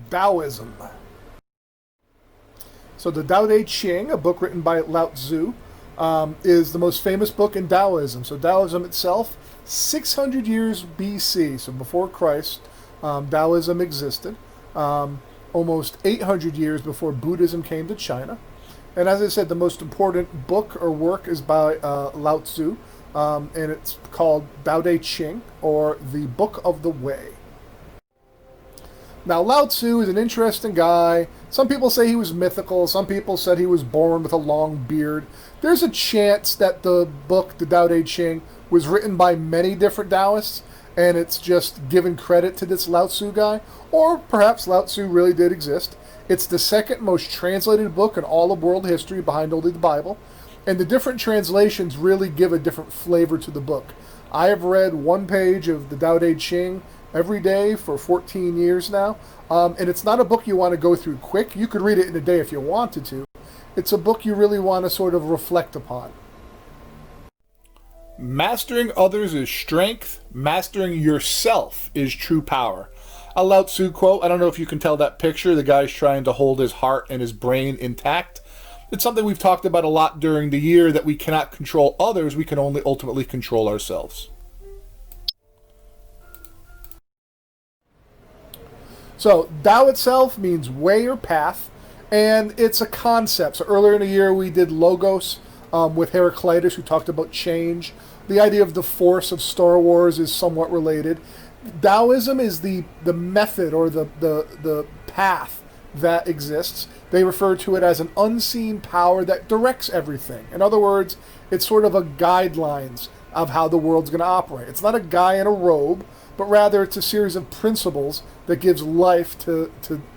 Taoism. So the Tao Te Ching, a book written by Lao Tzu, is the most famous book in Taoism. So Taoism itself, 600 years BC, so before Christ, Taoism existed. Almost 800 years before Buddhism came to China. And as I said, the most important book or work is by Lao Tzu, and it's called Tao Te Ching, or the Book of the Way. Now, Lao Tzu is an interesting guy. Some people say he was mythical. Some people said he was born with a long beard. There's a chance that the book, the Tao Te Ching, was written by many different Taoists, and it's just giving credit to this Lao Tzu guy. Or perhaps Lao Tzu really did exist. It's the second most translated book in all of world history, behind only the Bible. And the different translations really give a different flavor to the book. I have read one page of the Tao Te Ching every day for 14 years now. And it's not a book you want to go through quick. You could read it in a day if you wanted to. It's a book you really want to sort of reflect upon. Mastering others is strength. Mastering yourself is true power. A Lao Tzu quote. I don't know if you can tell that picture. The guy's trying to hold his heart and his brain intact. It's something we've talked about a lot during the year, that we cannot control others. We can only ultimately control ourselves. So, Tao itself means way or path, and it's a concept. So earlier in the year we did Logos with Heraclitus, who talked about change. The idea of the Force of Star Wars is somewhat related. Taoism is the method, or the path that exists. They refer to it as an unseen power that directs everything. In other words, it's sort of a guidelines of how the world's going to operate. It's not a guy in a robe, but rather it's a series of principles that gives life to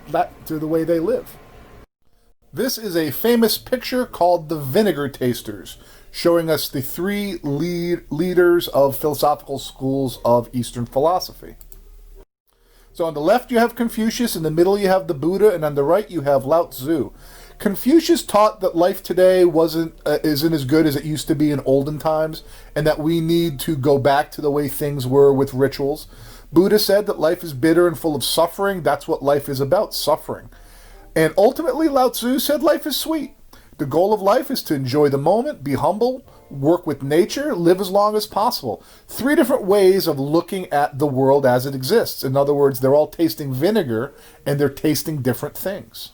the way they live. This is a famous picture called the Vinegar Tasters, showing us the three leaders of philosophical schools of Eastern philosophy. So on the left you have Confucius, in the middle you have the Buddha, and on the right you have Lao Tzu. Confucius taught that life today isn't as good as it used to be in olden times, and that we need to go back to the way things were with rituals. Buddha said that life is bitter and full of suffering. That's what life is about, suffering. And ultimately, Lao Tzu said life is sweet. The goal of life is to enjoy the moment, be humble, work with nature, live as long as possible. Three different ways of looking at the world as it exists. In other words, they're all tasting vinegar, and they're tasting different things.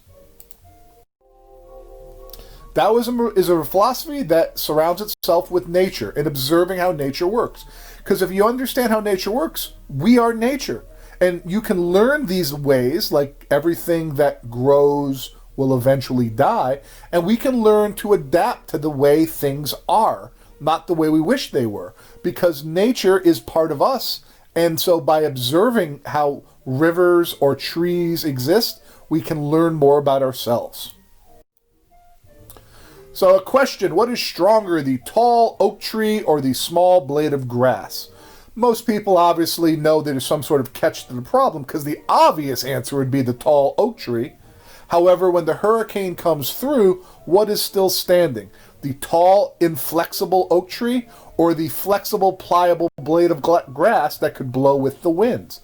Taoism is a philosophy that surrounds itself with nature and observing how nature works. Because if you understand how nature works, we are nature. And you can learn these ways, like everything that grows will eventually die, and we can learn to adapt to the way things are, not the way we wish they were, because nature is part of us. And so by observing how rivers or trees exist, we can learn more about ourselves. So a question, what is stronger, the tall oak tree or the small blade of grass? Most people obviously know there's some sort of catch to the problem, because the obvious answer would be the tall oak tree. However, when the hurricane comes through, what is still standing? The tall, inflexible oak tree, or the flexible, pliable blade of grass that could blow with the winds?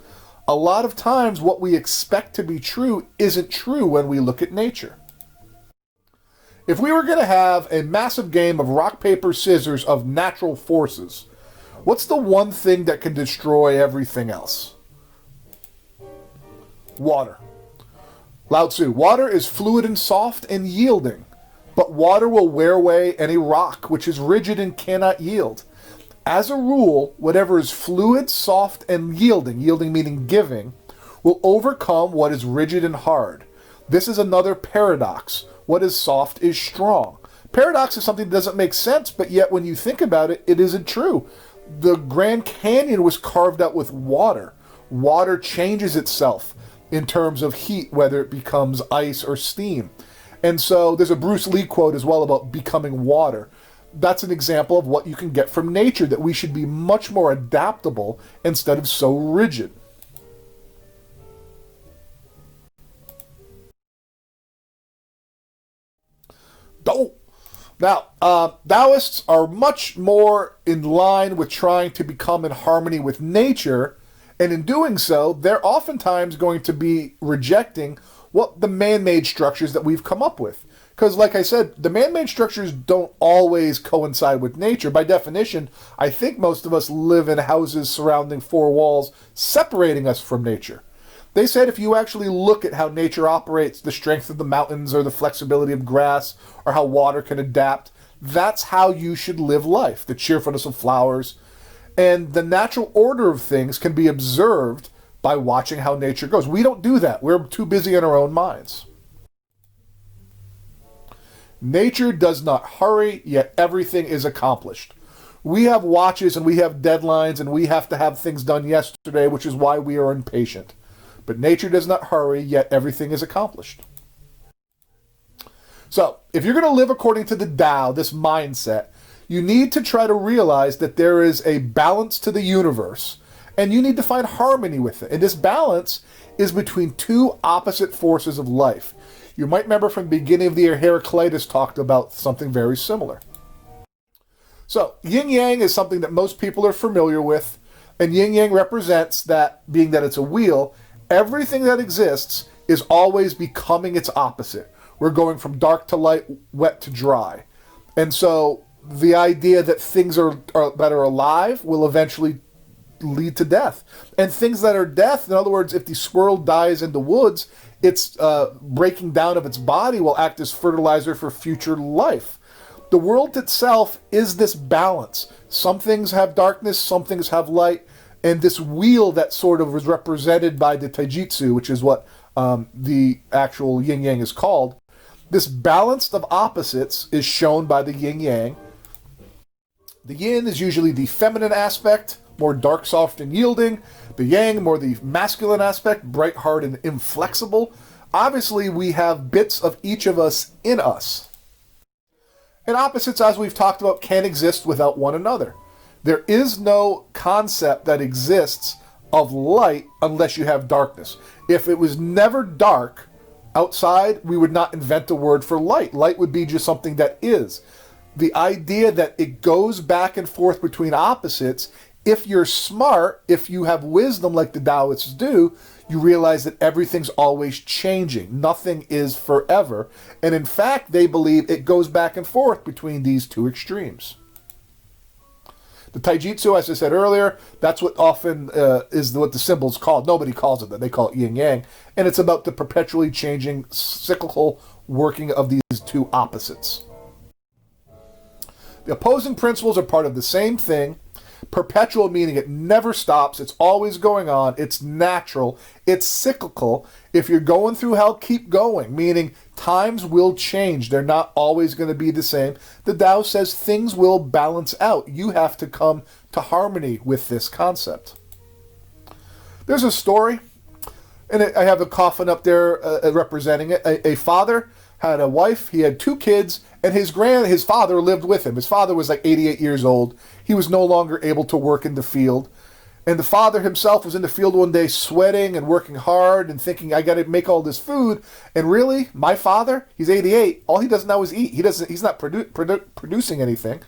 A lot of times what we expect to be true isn't true when we look at nature. If we were going to have a massive game of rock, paper, scissors of natural forces, what's the one thing that can destroy everything else? Water. Lao Tzu, water is fluid and soft and yielding, but water will wear away any rock which is rigid and cannot yield. As a rule, whatever is fluid, soft, and yielding meaning giving, will overcome what is rigid and hard. This is another paradox. What is soft is strong. Paradox is something that doesn't make sense, but yet when you think about it, it isn't true. The Grand Canyon was carved out with water. Water changes itself in terms of heat, whether it becomes ice or steam. And so there's a Bruce Lee quote as well about becoming water. That's an example of what you can get from nature, that we should be much more adaptable instead of so rigid. Now, Taoists are much more in line with trying to become in harmony with nature And in doing so, they're oftentimes going to be rejecting what the man-made structures that we've come up with. Because, like I said, the man-made structures don't always coincide with nature. By definition, I think most of us live in houses surrounding four walls, separating us from nature. They said if you actually look at how nature operates, the strength of the mountains or the flexibility of grass or how water can adapt, that's how you should live life, the cheerfulness of flowers. And the natural order of things can be observed by watching how nature goes. We don't do that. We're too busy in our own minds. Nature does not hurry, yet everything is accomplished. We have watches and we have deadlines and we have to have things done yesterday, which is why we are impatient. But nature does not hurry, yet everything is accomplished. So, if you're going to live according to the Tao, this mindset, you need to try to realize that there is a balance to the universe, and you need to find harmony with it. And this balance is between two opposite forces of life. You might remember from the beginning of the year, Heraclitus talked about something very similar. So, Yin Yang is something that most people are familiar with, and Yin Yang represents that, being that it's a wheel, everything that exists is always becoming its opposite. We're going from dark to light, wet to dry. And so the idea that things that are alive will eventually lead to death. And things that are death, in other words, if the squirrel dies in the woods, its breaking down of its body will act as fertilizer for future life. The world itself is this balance. Some things have darkness, some things have light, and this wheel that sort of was represented by the taijutsu, which is what the actual yin yang is called, this balance of opposites is shown by the yin yang. The yin is usually the feminine aspect, more dark, soft, and yielding. The yang, more the masculine aspect, bright, hard, and inflexible. Obviously, we have bits of each of us in us. And opposites, as we've talked about, can't exist without one another. There is no concept that exists of light unless you have darkness. If it was never dark outside, we would not invent a word for light. Light would be just something that is. The idea that it goes back and forth between opposites, if you're smart, if you have wisdom like the Taoists do, you realize that everything's always changing. Nothing is forever. And in fact, they believe it goes back and forth between these two extremes. The taijutsu, as I said earlier, that's what often is what the symbol's called. Nobody calls it that. They call it yin yang. And it's about the perpetually changing, cyclical working of these two opposites. The opposing principles are part of the same thing. Perpetual meaning it never stops. It's always going on. It's natural. It's cyclical. If you're going through hell, keep going. Meaning times will change. They're not always going to be the same. The Tao says things will balance out. You have to come to harmony with this concept. There's a story, and I have a coffin up there representing it. A father had a wife. He had two kids. And his father lived with him. His father was like 88 years old. He was no longer able to work in the field. And the father himself was in the field one day sweating and working hard and thinking, I got to make all this food. And really, my father, he's 88. All he does now is eat. He's not producing anything.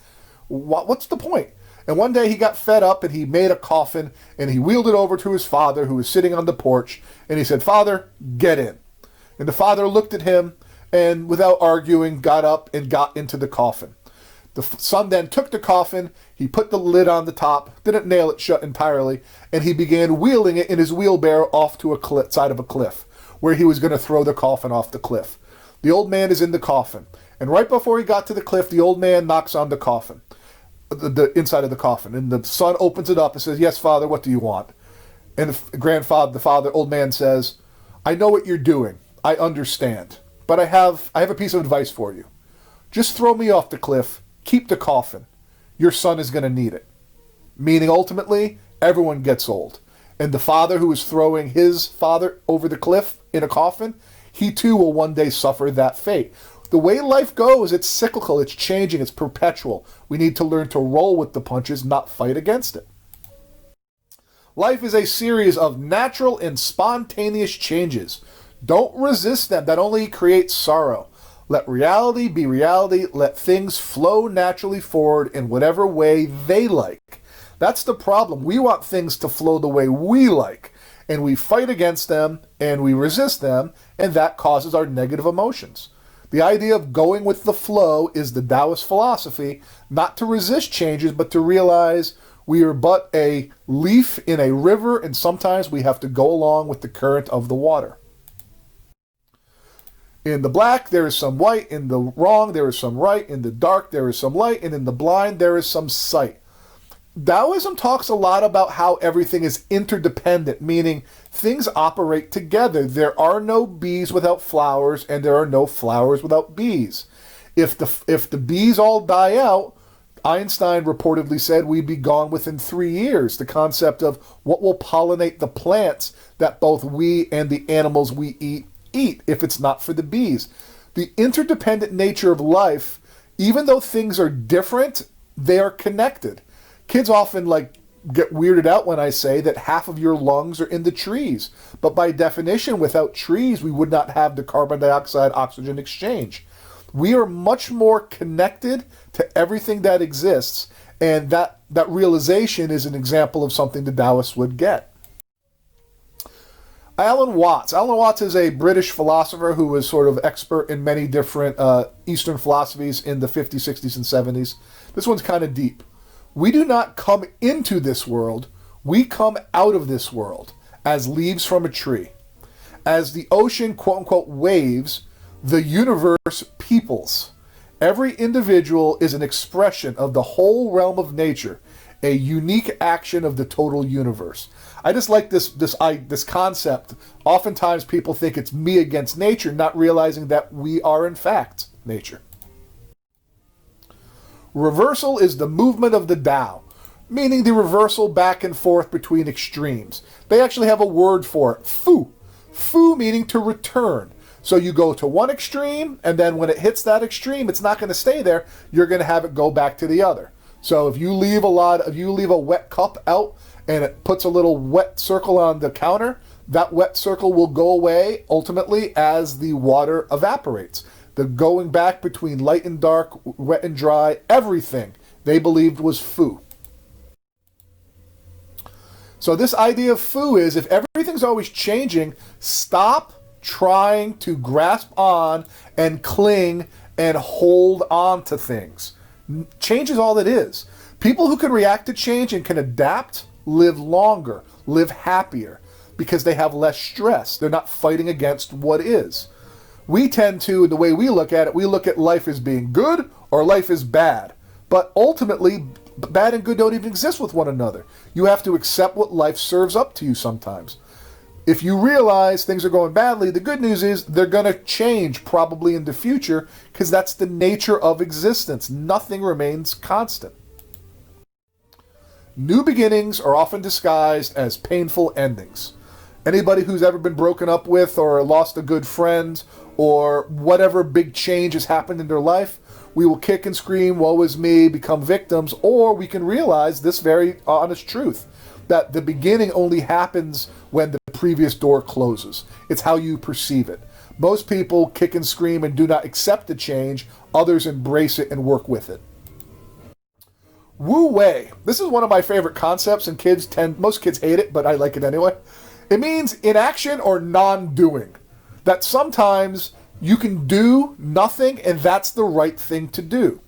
What's the point? And one day he got fed up and he made a coffin and he wheeled it over to his father who was sitting on the porch. And he said, Father, get in. And the father looked at him and without arguing, got up and got into the coffin. The son then took the coffin, he put the lid on the top, didn't nail it shut entirely, and he began wheeling it in his wheelbarrow off to a side of a cliff, where he was going to throw the coffin off the cliff. The old man is in the coffin, and right before he got to the cliff, the old man knocks on the coffin, the inside of the coffin, and the son opens it up and says, Yes, Father, what do you want? And the old man says, I know what you're doing. I understand. But I have a piece of advice for you. Just throw me off the cliff. Keep the coffin. Your son is going to need it. Meaning, ultimately, everyone gets old. And the father who is throwing his father over the cliff in a coffin, he too will one day suffer that fate. The way life goes, it's cyclical, it's changing, it's perpetual. We need to learn to roll with the punches, not fight against it. Life is a series of natural and spontaneous changes. Don't resist them. That only creates sorrow. Let reality be reality. Let things flow naturally forward in whatever way they like. That's the problem. We want things to flow the way we like, and we fight against them, and we resist them, and that causes our negative emotions. The idea of going with the flow is the Taoist philosophy, not to resist changes, but to realize we are but a leaf in a river, and sometimes we have to go along with the current of the water. In the black, there is some white. In the wrong, there is some right. In the dark, there is some light. And in the blind, there is some sight. Taoism talks a lot about how everything is interdependent, meaning things operate together. There are no bees without flowers, and there are no flowers without bees. If the bees all die out, Einstein reportedly said we'd be gone within 3 years. The concept of what will pollinate the plants that both we and the animals we eat if it's not for the bees. The interdependent nature of life, even though things are different, they are connected. Kids often get weirded out when I say that half of your lungs are in the trees. But by definition, without trees, we would not have the carbon dioxide-oxygen exchange. We are much more connected to everything that exists, and that realization is an example of something the Taoists would get. Alan Watts. Alan Watts is a British philosopher who was sort of expert in many different Eastern philosophies in the 50s, 60s, and 70s. This one's kind of deep. We do not come into this world. We come out of this world as leaves from a tree. As the ocean, quote-unquote, waves, the universe peoples. Every individual is an expression of the whole realm of nature, a unique action of the total universe. I just like this concept. Oftentimes people think it's me against nature, not realizing that we are in fact nature. Reversal is the movement of the Tao, meaning the reversal back and forth between extremes. They actually have a word for it, Thu. Thu meaning to return. So you go to one extreme, and then when it hits that extreme, it's not going to stay there. You're going to have it go back to the other. So if you leave a wet cup out and it puts a little wet circle on the counter, that wet circle will go away ultimately as the water evaporates. The going back between light and dark, wet and dry, everything they believed was Thu. So this idea of Thu is if everything's always changing, stop trying to grasp on and cling and hold on to things. Change is all it is. People who can react to change and can adapt live longer, live happier, because they have less stress. They're not fighting against what is. We tend to, the way we look at it, we look at life as being good or life as bad. But ultimately, bad and good don't even exist with one another. You have to accept what life serves up to you sometimes. If you realize things are going badly, the good news is they're going to change probably in the future because that's the nature of existence. Nothing remains constant. New beginnings are often disguised as painful endings. Anybody who's ever been broken up with or lost a good friend or whatever big change has happened in their life, we will kick and scream, woe is me, become victims, or we can realize this very honest truth, that the beginning only happens when the previous door closes. It's how you perceive it. Most people kick and scream and do not accept the change. Others embrace it and work with it. Wu Wei. This is one of my favorite concepts, and most kids hate it, but I like it anyway. It means inaction or non-doing. That sometimes you can do nothing and that's the right thing to do.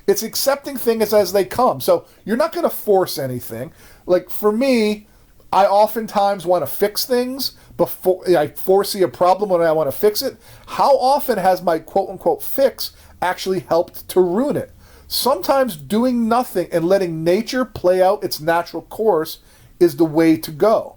It's accepting things as they come. So you're not going to force anything. Like for me, I oftentimes want to fix things before I foresee a problem when I want to fix it. How often has my quote-unquote fix actually helped to ruin it? Sometimes doing nothing and letting nature play out its natural course is the way to go.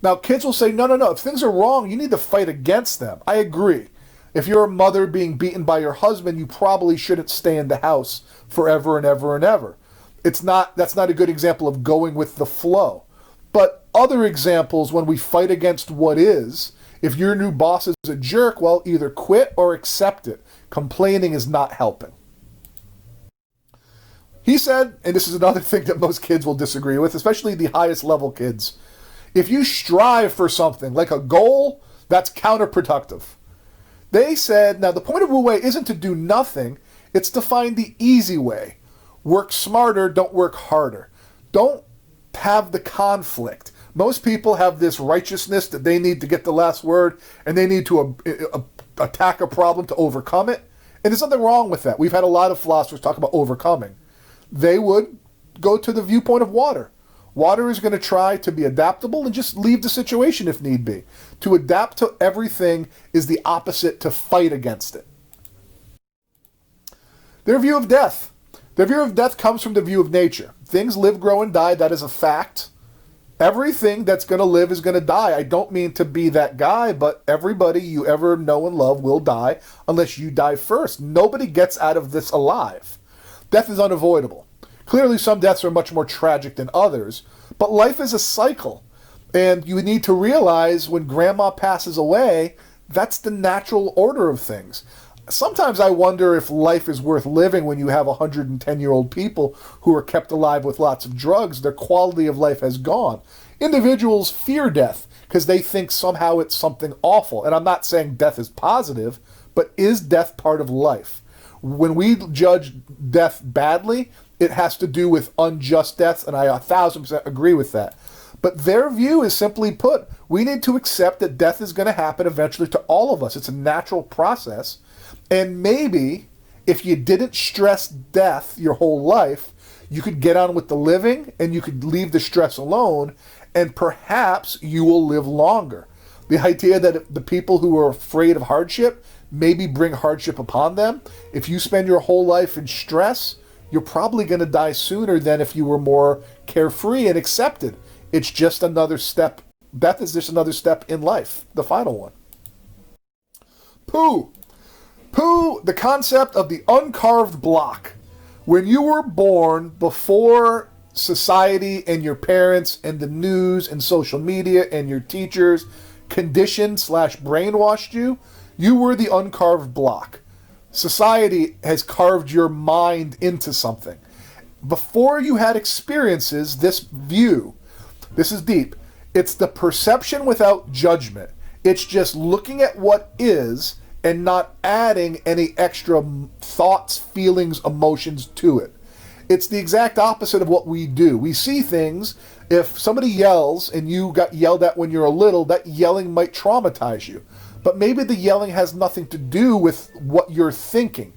Now, kids will say, no. If things are wrong, you need to fight against them. I agree. If you're a mother being beaten by your husband, you probably shouldn't stay in the house forever and ever and ever. That's not a good example of going with the flow. But other examples, when we fight against what is, if your new boss is a jerk, well, either quit or accept it. Complaining is not helping. He said, and this is another thing that most kids will disagree with, especially the highest level kids, if you strive for something, like a goal, that's counterproductive. They said, now the point of Wu Wei isn't to do nothing, it's to find the easy way. Work smarter, don't work harder. Don't have the conflict. Most people have this righteousness that they need to get the last word, and they need to attack a problem to overcome it. And there's nothing wrong with that. We've had a lot of philosophers talk about overcoming. They would go to the viewpoint of water. Water is going to try to be adaptable and just leave the situation if need be. To adapt to everything is the opposite to fight against it. Their view of death. Their view of death comes from the view of nature. Things live, grow, and die. That is a fact. Everything that's going to live is going to die. I don't mean to be that guy, but everybody you ever know and love will die unless you die first. Nobody gets out of this alive. Death is unavoidable. Clearly, some deaths are much more tragic than others, but life is a cycle. And you need to realize when grandma passes away, that's the natural order of things. Sometimes I wonder if life is worth living when you have 110-year-old people who are kept alive with lots of drugs. Their quality of life has gone. Individuals fear death because they think somehow it's something awful. And I'm not saying death is positive, but is death part of life? When we judge death badly, it has to do with unjust deaths, and I 1,000% agree with that. But their view is simply put, we need to accept that death is going to happen eventually to all of us. It's a natural process. And maybe if you didn't stress death your whole life, you could get on with the living and you could leave the stress alone, and perhaps you will live longer. The idea that the people who are afraid of hardship maybe bring hardship upon them. If you spend your whole life in stress, you're probably going to die sooner than if you were more carefree and accepted. It's just another step. Death is just another step in life, the final one. Pooh. Pooh, the concept of the uncarved block. When you were born, before society and your parents and the news and social media and your teachers conditioned/brainwashed you, you were the uncarved block. Society has carved your mind into something. Before you had experiences, this view, this is deep, it's the perception without judgment. It's just looking at what is and not adding any extra thoughts, feelings, emotions to it. It's the exact opposite of what we do. We see things, if somebody yells and you got yelled at when you're a little, that yelling might traumatize you. But maybe the yelling has nothing to do with what you're thinking.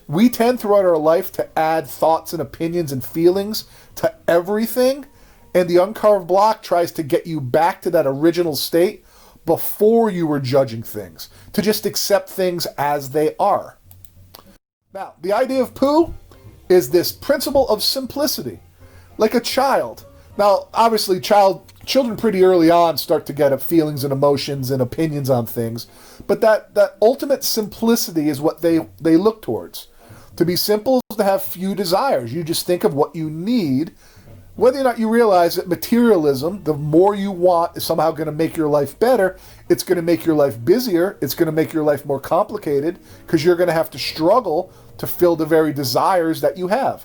We tend throughout our life to add thoughts and opinions and feelings to everything, and the uncarved block tries to get you back to that original state before you were judging things, to just accept things as they are. Now, the idea of Pooh is this principle of simplicity, like a child. Now, obviously, children pretty early on start to get feelings and emotions and opinions on things, but that ultimate simplicity is what they look towards. To be simple is to have few desires. You just think of what you need. Whether or not you realize that materialism, the more you want, is somehow going to make your life better. It's going to make your life busier. It's going to make your life more complicated because you're going to have to struggle to fill the very desires that you have.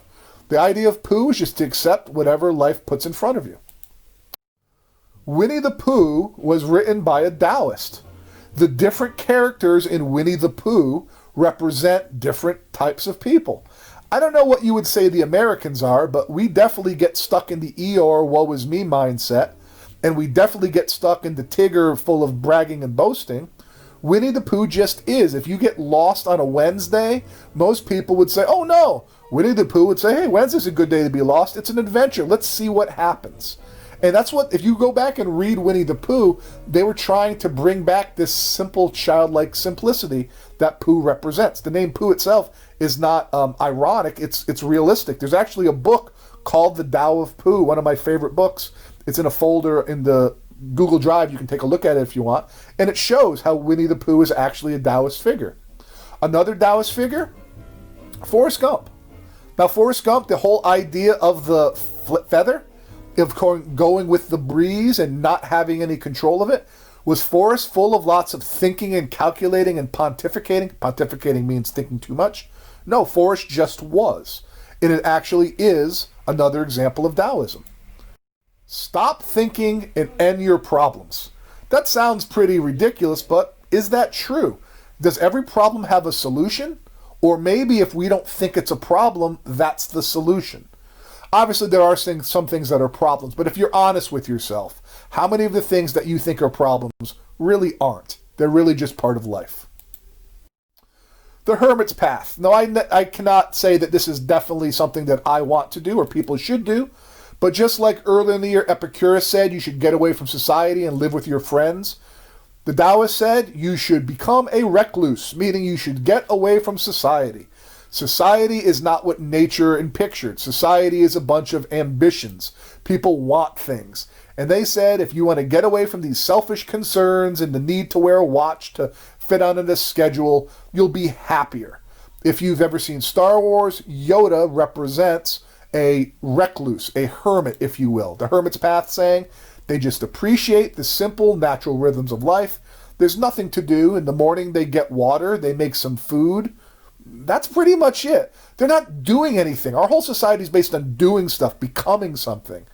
The idea of Pooh is just to accept whatever life puts in front of you. Winnie the Pooh was written by a Taoist. The different characters in Winnie the Pooh represent different types of people. I don't know what you would say the Americans are, but we definitely get stuck in the Eeyore woe is me mindset, and we definitely get stuck in the Tigger full of bragging and boasting. Winnie the Pooh just is. If you get lost on a Wednesday, most people would say, oh no. Winnie the Pooh would say, hey, Wednesday's a good day to be lost. It's an adventure. Let's see what happens. And that's what, if you go back and read Winnie the Pooh, they were trying to bring back this simple, childlike simplicity that Pooh represents. The name Pooh itself is not ironic, it's realistic. There's actually a book called The Tao of Pooh, one of my favorite books. It's in a folder in the Google Drive. You can take a look at it if you want. And it shows how Winnie the Pooh is actually a Taoist figure. Another Taoist figure, Forrest Gump. Now, Forrest Gump, the whole idea of the feather, of going with the breeze and not having any control of it, was Forrest full of lots of thinking and calculating and pontificating? Pontificating means thinking too much. No, Forrest just was. And it actually is another example of Taoism. Stop thinking and end your problems. That sounds pretty ridiculous, but is that true? Does every problem have a solution? Or maybe if we don't think it's a problem, that's the solution. Obviously, there are some things that are problems, but if you're honest with yourself, how many of the things that you think are problems really aren't? They're really just part of life. The Hermits Path. Now, I cannot say that this is definitely something that I want to do or people should do, but just like earlier in the year, Epicurus said you should get away from society and live with your friends, the Taoist said you should become a recluse, meaning you should get away from society. Society is not what nature pictured. Society is a bunch of ambitions. People want things. And they said if you want to get away from these selfish concerns and the need to wear a watch to fit on a schedule, you'll be happier. If you've ever seen Star Wars, Yoda represents a recluse, a hermit, if you will. The Hermit's Path saying they just appreciate the simple, natural rhythms of life. There's nothing to do. In the morning, they get water, they make some food. That's pretty much it. They're not doing anything. Our whole society is based on doing stuff, becoming something.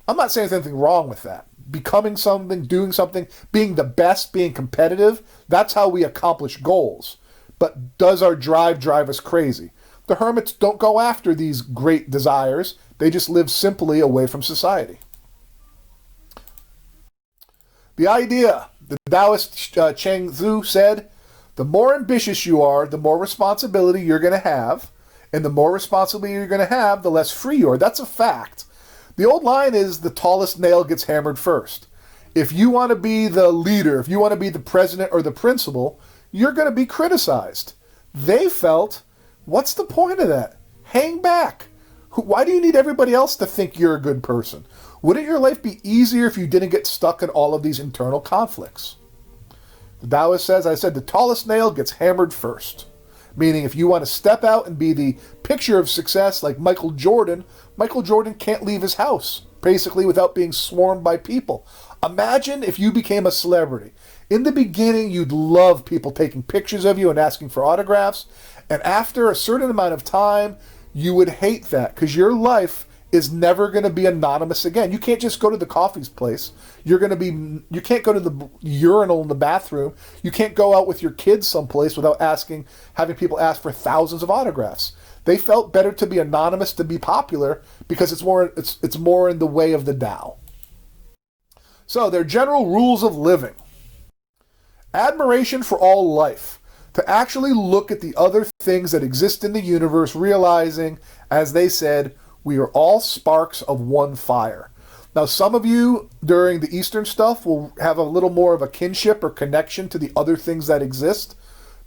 I'm not saying there's anything wrong with that. Becoming something, doing something, being the best, being competitive, that's how we accomplish goals. But does our drive us crazy? The hermits don't go after these great desires. They just live simply away from society. The idea, the Taoist Cheng Tzu said, the more ambitious you are, the more responsibility you're going to have. And the more responsibility you're going to have, the less free you are. That's a fact. The old line is the tallest nail gets hammered first. If you want to be the leader, if you want to be the president or the principal, you're going to be criticized. They felt, what's the point of that? Hang back. Why do you need everybody else to think you're a good person? Wouldn't your life be easier if you didn't get stuck in all of these internal conflicts? The Taoist says, I said, the tallest nail gets hammered first. Meaning if you want to step out and be the picture of success like Michael Jordan can't leave his house, basically without being swarmed by people. Imagine if you became a celebrity. In the beginning, you'd love people taking pictures of you and asking for autographs. And after a certain amount of time, you would hate that because your life is never going to be anonymous again. You can't just go to the coffee place. You can't go to the urinal in the bathroom. You can't go out with your kids someplace without having people ask for thousands of autographs. They felt better to be anonymous, to be popular, because it's more in the way of the Tao. So, their general rules of living. Admiration for all life. To actually look at the other things that exist in the universe, realizing, as they said, we are all sparks of one fire. Now, some of you during the Eastern stuff will have a little more of a kinship or connection to the other things that exist.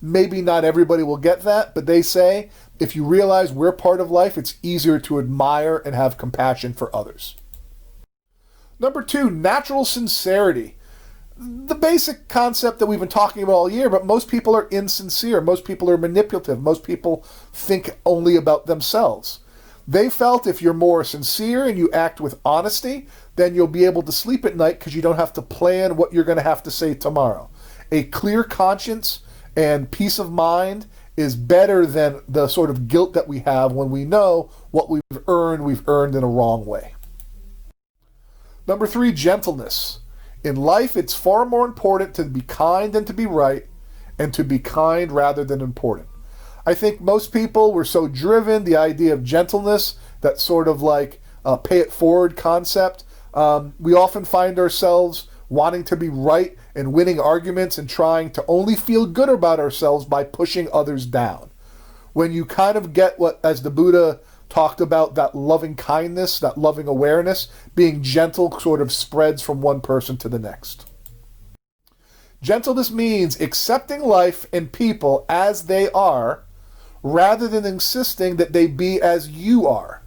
Maybe not everybody will get that, but they say if you realize we're part of life, it's easier to admire and have compassion for others. Number 2, natural sincerity. The basic concept that we've been talking about all year, but most people are insincere. Most people are manipulative. Most people think only about themselves. They felt if you're more sincere and you act with honesty, then you'll be able to sleep at night because you don't have to plan what you're going to have to say tomorrow. A clear conscience and peace of mind is better than the sort of guilt that we have when we know what we've earned in a wrong way. Number 3, gentleness. In life, it's far more important to be kind than to be right, and to be kind rather than important. I think most people were so driven, the idea of gentleness, that sort of like pay it forward concept. We often find ourselves wanting to be right and winning arguments and trying to only feel good about ourselves by pushing others down. When you kind of get what, as the Buddha talked about, that loving kindness, that loving awareness, being gentle sort of spreads from one person to the next. Gentleness means accepting life and people as they are, rather than insisting that they be as you are.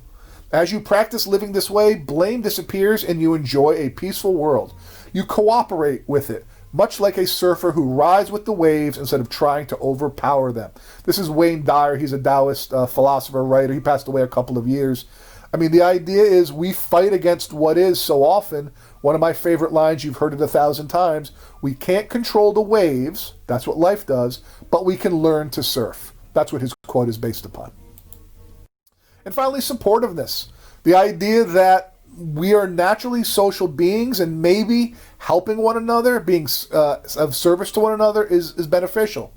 As you practice living this way, blame disappears and you enjoy a peaceful world. You cooperate with it, much like a surfer who rides with the waves instead of trying to overpower them. This is Wayne Dyer. He's a Taoist philosopher, writer. He passed away a couple of years. I mean, the idea is we fight against what is so often. One of my favorite lines, you've heard it 1,000 times, we can't control the waves, that's what life does, but we can learn to surf. That's what his quote is based upon. And finally, supportiveness. The idea that we are naturally social beings and maybe helping one another, being of service to one another is beneficial.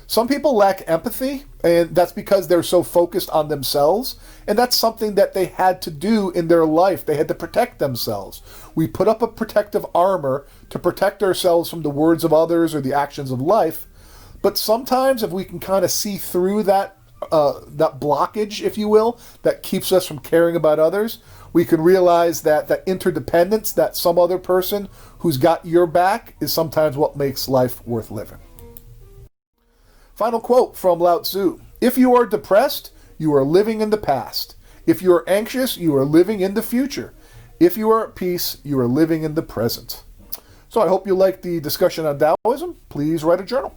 Some people lack empathy, and that's because they're so focused on themselves, and that's something that they had to do in their life. They had to protect themselves. We put up a protective armor to protect ourselves from the words of others or the actions of life, but sometimes if we can kind of see through that blockage, if you will, that keeps us from caring about others, we can realize that that interdependence, that some other person who's got your back, is sometimes what makes life worth living. Final quote from Lao Tzu. If you are depressed, you are living in the past. If you are anxious, you are living in the future. If you are at peace, you are living in the present. So I hope you liked the discussion on Taoism. Please write a journal.